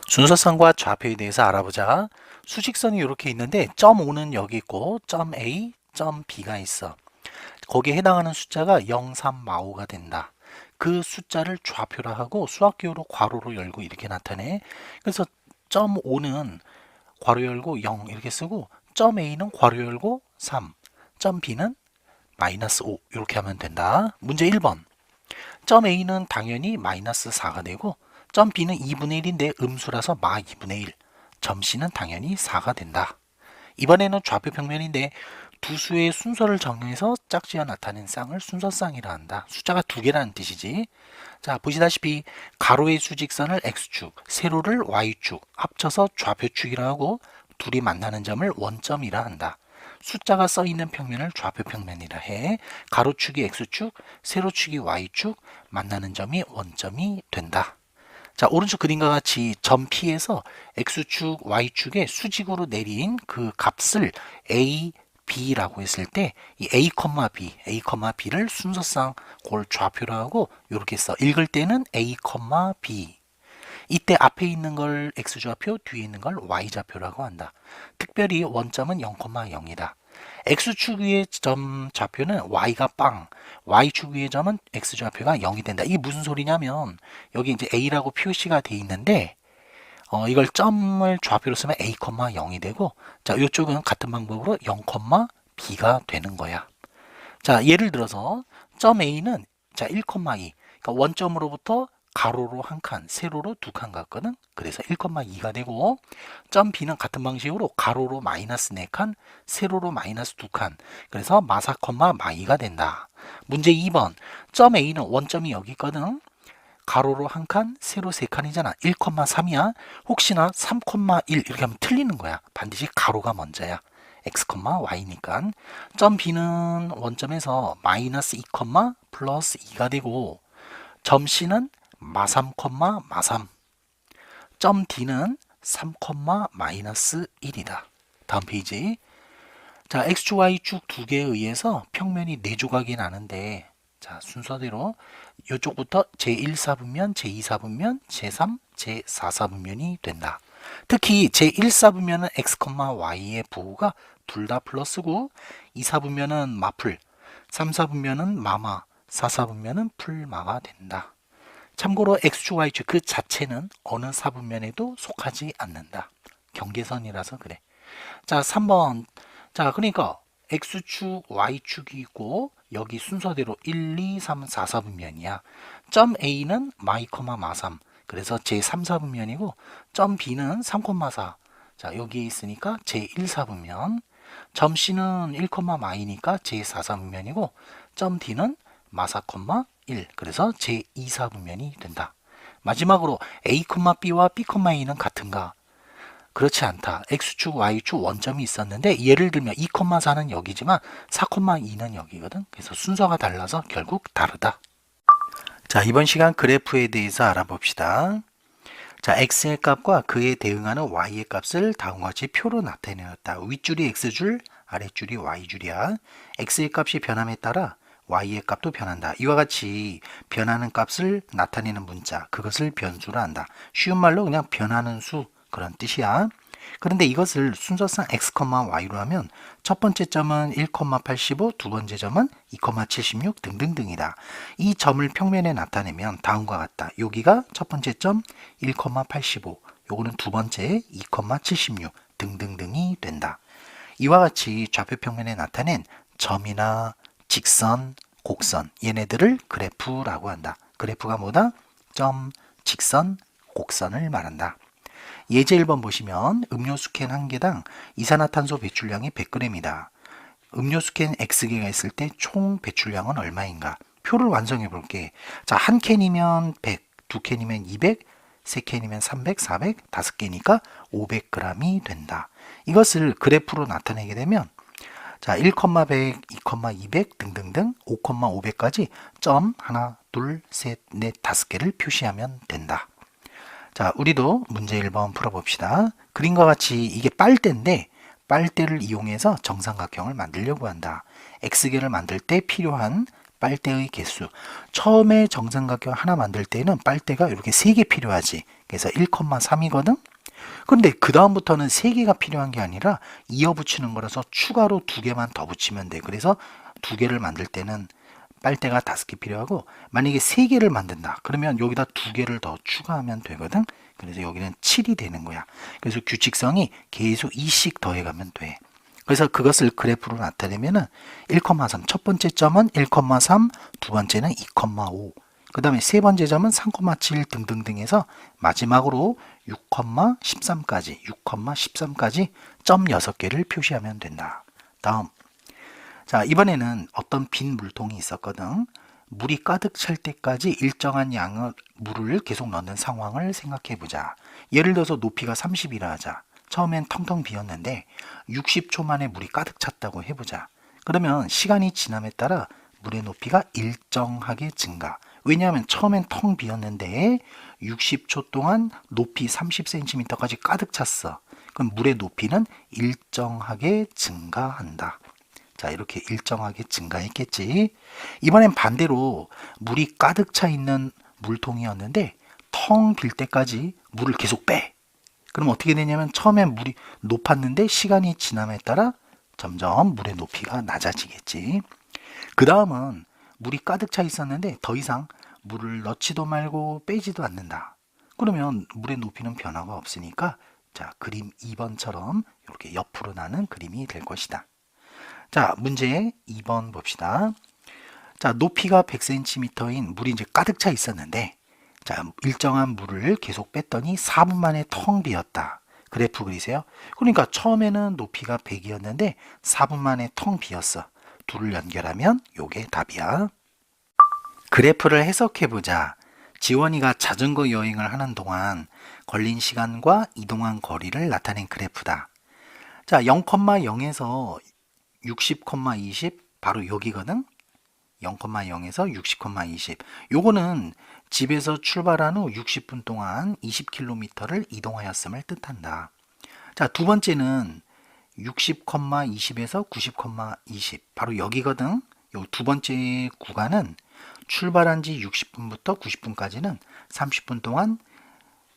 순서상과 좌표에 대해서 알아보자. 수직선이 이렇게 있는데 점 O는 여기 있고 점 A, 점 B가 있어. 거기에 해당하는 숫자가 0, 3, 마오가 된다. 그 숫자를 좌표라 하고 수학기호로 괄호로 열고 이렇게 나타내. 그래서 점 O는 괄호 열고 0 이렇게 쓰고 점 A는 괄호 열고 3, 점 B는 마이너스 5 이렇게 하면 된다. 문제 1번. 점 A는 당연히 마이너스 4가 되고 점 B는 2분의 1인데 음수라서 마 2분의 1. 점 C는 당연히 4가 된다. 이번에는 좌표 평면인데 두 수의 순서를 정해서 짝지어 나타낸 쌍을 순서쌍이라 한다. 숫자가 두 개라는 뜻이지. 자, 보시다시피 가로의 수직선을 X축, 세로를 Y축, 합쳐서 좌표축이라 하고 둘이 만나는 점을 원점이라 한다. 숫자가 써 있는 평면을 좌표 평면이라 해. 가로축이 X축, 세로축이 Y축, 만나는 점이 원점이 된다. 자, 오른쪽 그림과 같이 점 P에서 X축, Y축에 수직으로 내린 그 값을 A, B라고 했을 때 이 A, B, A, B를 순서상 그걸 좌표로 하고 이렇게 써. 읽을 때는 A, B. 이때 앞에 있는 걸 X좌표, 뒤에 있는 걸 Y좌표라고 한다. 특별히 원점은 0,0이다. X축 위의 점 좌표는 Y가 빵, Y축 위의 점은 X좌표가 0이 된다. 이게 무슨 소리냐면 여기 이제 A라고 표시가 돼 있는데 이걸 점을 좌표로 쓰면 A, 0이 되고 자, 이쪽은 같은 방법으로 0, B가 되는 거야. 자, 예를 들어서 점 A는 자, 1, 2. 그러니까 원점으로부터 가로로 한 칸, 세로로 두 칸 갔거든. 그래서 1,2가 되고 점 B는 같은 방식으로 가로로 마이너스 4칸, 세로로 마이너스 2칸. 그래서 마사, 마2가 된다. 문제 2번. 점 A는 원점이 여기 있거든. 가로로 한 칸, 세로 세 칸이잖아. 1,3이야. 혹시나 3,1 이렇게 하면 틀리는 거야. 반드시 가로가 먼저야. x, y니까. 점 B는 원점에서 마이너스 2, 플러스 2가 되고 점 C는 마3, 마3. 점 D는 3, 마이너스 1이다. 다음 페이지. 자, X축, Y축 두 개에 의해서 평면이 네 조각이 나는데 자, 순서대로 이쪽부터 제1사분면, 제2사분면, 제3, 제4사분면이 된다. 특히 제1사분면은 x, y의 부호가 둘 다 플러스고 2사분면은 마풀, 3사분면은 마마, 4사분면은 풀마가 된다. 참고로 x축, y축 그 자체는 어느 사분면에도 속하지 않는다. 경계선이라서 그래. 자, 3번. 자, 그러니까 x축, y축이 있고 여기 순서대로 1, 2, 3, 4, 4분면이야. 점 A는 마이, 마3. 그래서 제3사분면이고 점 B는 3, 4. 자, 여기에 있으니까 제1사분면. 점 C는 1, 마이니까 제4사분면이고 점 D는 마4, 1. 그래서 제2사분면이 된다. 마지막으로 A, B와 B, A는 같은가? 그렇지 않다. X축, Y축 원점이 있었는데 예를 들면 2,4는 여기지만 4,2는 여기거든. 그래서 순서가 달라서 결국 다르다. 자, 이번 시간 그래프에 대해서 알아봅시다. 자, X의 값과 그에 대응하는 Y의 값을 다음과 같이 표로 나타내었다. 윗줄이 X줄, 아랫줄이 Y줄이야. X의 값이 변함에 따라 Y의 값도 변한다. 이와 같이 변하는 값을 나타내는 문자, 그것을 변수로 한다. 쉬운 말로 그냥 변하는 수, 그런 뜻이야. 그런데 이것을 순서상 x, y로 하면 첫 번째 점은 1,85, 두 번째 점은 2,76 등등등이다. 이 점을 평면에 나타내면 다음과 같다. 여기가 첫 번째 점 1,85, 요거는 두 번째 2,76 등등등이 된다. 이와 같이 좌표 평면에 나타낸 점이나 직선, 곡선 얘네들을 그래프라고 한다. 그래프가 뭐다? 점, 직선, 곡선을 말한다. 예제 1번 보시면 음료수 캔 한 개당 이산화탄소 배출량이 100g이다. 음료수 캔 X개가 있을 때 총 배출량은 얼마인가? 표를 완성해 볼게. 자, 한 캔이면 100, 두 캔이면 200, 세 캔이면 300, 400, 다섯 개니까 500g이 된다. 이것을 그래프로 나타내게 되면 자, 1, 100, 2, 200 등등등 5, 500까지 점 하나, 둘, 셋, 넷, 다섯 개를 표시하면 된다. 자, 우리도 문제 1번 풀어봅시다. 그림과 같이 이게 빨대인데 빨대를 이용해서 정삼각형을 만들려고 한다. X개를 만들 때 필요한 빨대의 개수. 처음에 정삼각형 하나 만들 때는 빨대가 이렇게 3개 필요하지. 그래서 1,3이거든. 근데 그 다음부터는 3개가 필요한 게 아니라 이어 붙이는 거라서 추가로 2개만 더 붙이면 돼. 그래서 2개를 만들 때는 빨대가 5개 필요하고, 만약에 3개를 만든다 그러면 여기다 2개를 더 추가하면 되거든. 그래서 여기는 7이 되는 거야. 그래서 규칙성이 계속 2씩 더해가면 돼. 그래서 그것을 그래프로 나타내면은 1,3, 첫 번째 점은 1,3, 두 번째는 2,5, 그 다음에 세 번째 점은 3,7 등등등 해서 마지막으로 6,13까지, 6,13까지 점 6개를 표시하면 된다. 다음. 자, 이번에는 어떤 빈 물통이 있었거든. 물이 가득 찰 때까지 일정한 양의 물을 계속 넣는 상황을 생각해 보자. 예를 들어서 높이가 30이라 하자. 처음엔 텅텅 비었는데 60초 만에 물이 가득 찼다고 해보자. 그러면 시간이 지남에 따라 물의 높이가 일정하게 증가. 왜냐하면 처음엔 텅 비었는데 60초 동안 높이 30cm까지 가득 찼어. 그럼 물의 높이는 일정하게 증가한다. 자, 이렇게 일정하게 증가했겠지. 이번엔 반대로 물이 가득 차 있는 물통이었는데 텅 빌 때까지 물을 계속 빼. 그럼 어떻게 되냐면 처음엔 물이 높았는데 시간이 지남에 따라 점점 물의 높이가 낮아지겠지. 그 다음은 물이 가득 차 있었는데 더 이상 물을 넣지도 말고 빼지도 않는다. 그러면 물의 높이는 변화가 없으니까, 자, 그림 2번처럼 이렇게 옆으로 나는 그림이 될 것이다. 자, 문제 2번 봅시다. 자, 높이가 100cm인 물이 이제 가득 차 있었는데, 자, 일정한 물을 계속 뺐더니 4분 만에 텅 비었다. 그래프 그리세요. 그러니까 처음에는 높이가 100이었는데 4분 만에 텅 비었어. 둘을 연결하면 요게 답이야. 그래프를 해석해 보자. 지원이가 자전거 여행을 하는 동안 걸린 시간과 이동한 거리를 나타낸 그래프다. 자, 0,0에서 60,20 바로 여기거든. 0,0에서 60,20. 요거는 집에서 출발한 후 60분 동안 20km를 이동하였음을 뜻한다. 자, 두 번째는 60,20에서 90,20 바로 여기거든. 요 두 번째 구간은 출발한 지 60분부터 90분까지는 30분 동안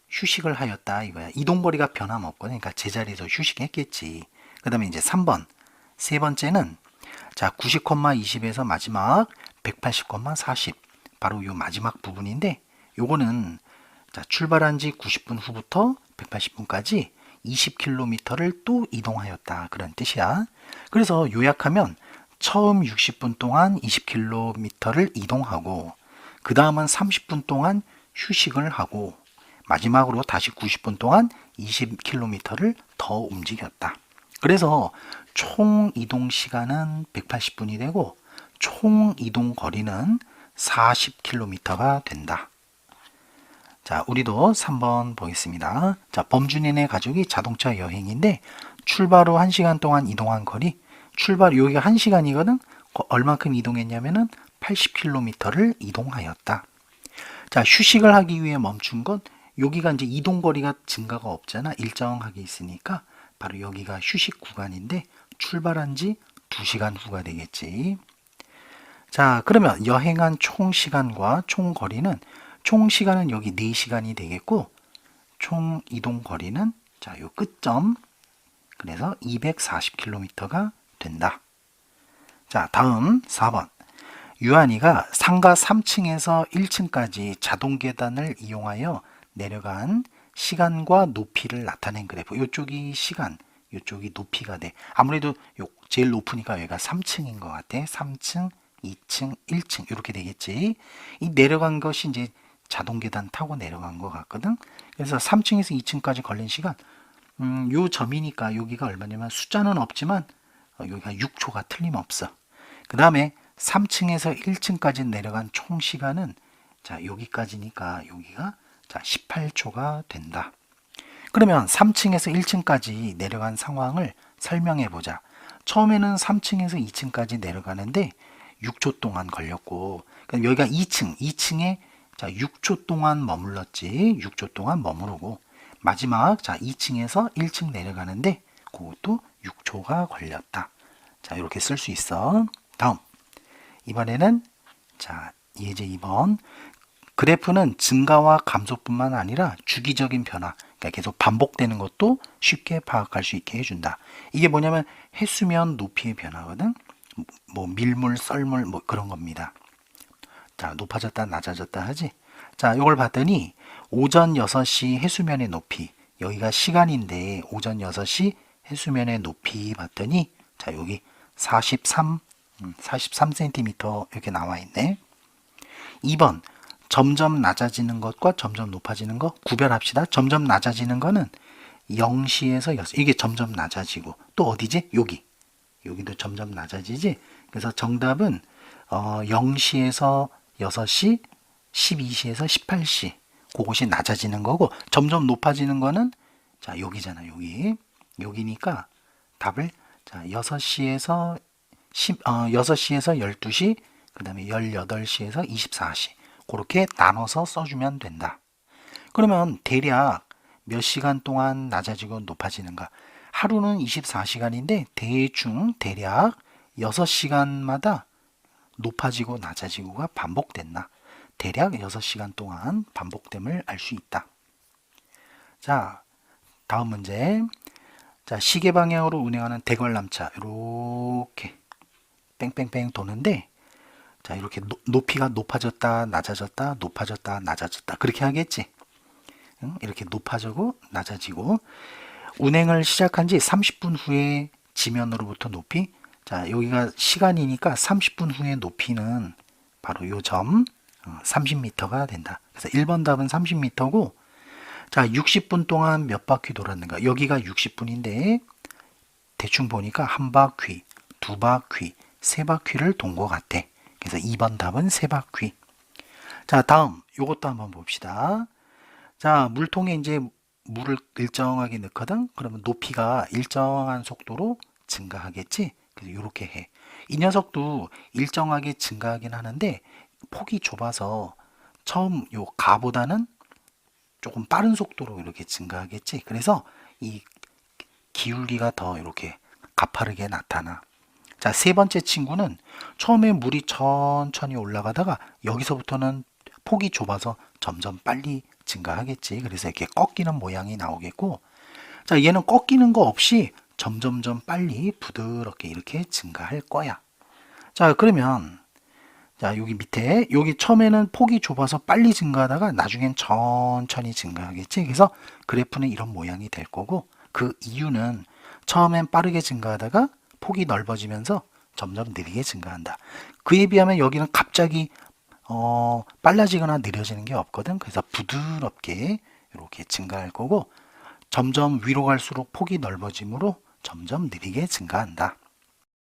휴식을 하였다 이거야. 이동거리가 변함없거든. 그러니까 제자리에서 휴식했겠지. 그 다음에 이제 3번. 세 번째는 자, 90,20에서 마지막 180,40 바로 요 마지막 부분인데, 요거는 자, 출발한 지 90분 후부터 180분까지 20km를 또 이동하였다 그런 뜻이야. 그래서 요약하면 처음 60분 동안 20km를 이동하고, 그 다음은 30분 동안 휴식을 하고, 마지막으로 다시 90분 동안 20km를 더 움직였다. 그래서 총 이동 시간은 180분이 되고 총 이동 거리는 40km가 된다. 자, 우리도 3번 보겠습니다. 자, 범준이네 가족이 자동차 여행인데 출발 후 1시간 동안 이동한 거리, 출발 여기가 1시간이거든. 얼만큼 이동했냐면은 80km를 이동하였다. 자, 휴식을 하기 위해 멈춘 건 여기가 이제 이동 거리가 증가가 없잖아. 일정하게 있으니까 바로 여기가 휴식 구간인데 출발한 지 2시간 후가 되겠지. 자, 그러면 여행한 총 시간과 총 거리는, 총 시간은 여기 4시간이 되겠고 총 이동 거리는 자, 요 끝점, 그래서 240km가 된다. 자, 다음 4번. 유한이가 상가 3층에서 1층까지 자동 계단을 이용하여 내려간 시간과 높이를 나타낸 그래프. 이쪽이 시간, 이쪽이 높이가 돼. 아무래도 제일 높으니까 여기가 3층인 것 같아. 3층, 2층, 1층 이렇게 되겠지. 이 내려간 것이 이제 자동 계단 타고 내려간 것 같거든. 그래서 3층에서 2층까지 걸린 시간, 요 점이니까 여기가 얼마냐면 숫자는 없지만 여기가 6초가 틀림없어. 그 다음에 3층에서 1층까지 내려간 총 시간은 자, 여기까지니까 여기가 자, 18초가 된다. 그러면 3층에서 1층까지 내려간 상황을 설명해 보자. 처음에는 3층에서 2층까지 내려가는데 6초 동안 걸렸고, 그럼 여기가 2층에 자, 6초 동안 머물렀지. 6초 동안 머무르고, 마지막 자, 2층에서 1층 내려가는데 그것도 6초가 걸렸다. 자, 이렇게 쓸 수 있어. 다음. 이번에는 자, 예제 2번. 그래프는 증가와 감소뿐만 아니라 주기적인 변화, 그러니까 계속 반복되는 것도 쉽게 파악할 수 있게 해준다. 이게 뭐냐면 해수면 높이의 변화거든. 뭐 밀물, 썰물 뭐 그런 겁니다. 자, 높아졌다, 낮아졌다 하지. 자, 이걸 봤더니 오전 6시 해수면의 높이, 여기가 시간인데 오전 6시 해수면의 높이 봤더니 자, 여기 43cm 이렇게 나와 있네. 2번 점점 낮아지는 것과 점점 높아지는 거 구별합시다. 점점 낮아지는 거는 0시에서 6시, 이게 점점 낮아지고 또 어디지? 여기도 점점 낮아지지. 그래서 정답은 0시에서 6시, 12시에서 18시 그것이 낮아지는 거고, 점점 높아지는 거는 자, 여기잖아. 여기니까 답을 자, 6시에서 12시, 그 다음에 18시에서 24시 그렇게 나눠서 써주면 된다. 그러면 대략 몇 시간 동안 낮아지고 높아지는가? 하루는 24시간인데 대략 6시간마다 높아지고 낮아지고가 반복됐나? 대략 6시간 동안 반복됨을 알 수 있다. 자, 다음 문제. 자, 시계 방향으로 운행하는 대관람차 이렇게 뺑뺑뺑 도는데, 자, 이렇게 높이가 높아졌다, 낮아졌다, 높아졌다, 낮아졌다. 그렇게 하겠지. 응? 이렇게 높아지고, 낮아지고. 운행을 시작한 지 30분 후에 지면으로부터 높이. 자, 여기가 시간이니까 30분 후에 높이는 바로 요 점, 30m가 된다. 그래서 1번 답은 30m고, 자, 60분 동안 몇 바퀴 돌았는가? 여기가 60분인데, 대충 보니까 한 바퀴, 두 바퀴, 세 바퀴를 돈 것 같아. 그래서 2번 답은 3바퀴. 자, 다음 요것도 한번 봅시다. 자, 물통에 이제 물을 일정하게 넣거든. 그러면 높이가 일정한 속도로 증가하겠지. 그래서 이렇게 해. 이 녀석도 일정하게 증가하긴 하는데 폭이 좁아서 처음 요 가보다는 조금 빠른 속도로 이렇게 증가하겠지. 그래서 이 기울기가 더 이렇게 가파르게 나타나. 자, 세 번째 친구는 처음에 물이 천천히 올라가다가 여기서부터는 폭이 좁아서 점점 빨리 증가하겠지. 그래서 이렇게 꺾이는 모양이 나오겠고, 자, 얘는 꺾이는 거 없이 점점점 빨리 부드럽게 이렇게 증가할 거야. 자, 그러면 자, 여기 밑에 여기 처음에는 폭이 좁아서 빨리 증가하다가 나중엔 천천히 증가하겠지. 그래서 그래프는 이런 모양이 될 거고, 그 이유는 처음엔 빠르게 증가하다가 폭이 넓어지면서 점점 느리게 증가한다. 그에 비하면 여기는 갑자기 빨라지거나 느려지는 게 없거든. 그래서 부드럽게 이렇게 증가할 거고, 점점 위로 갈수록 폭이 넓어지므로 점점 느리게 증가한다.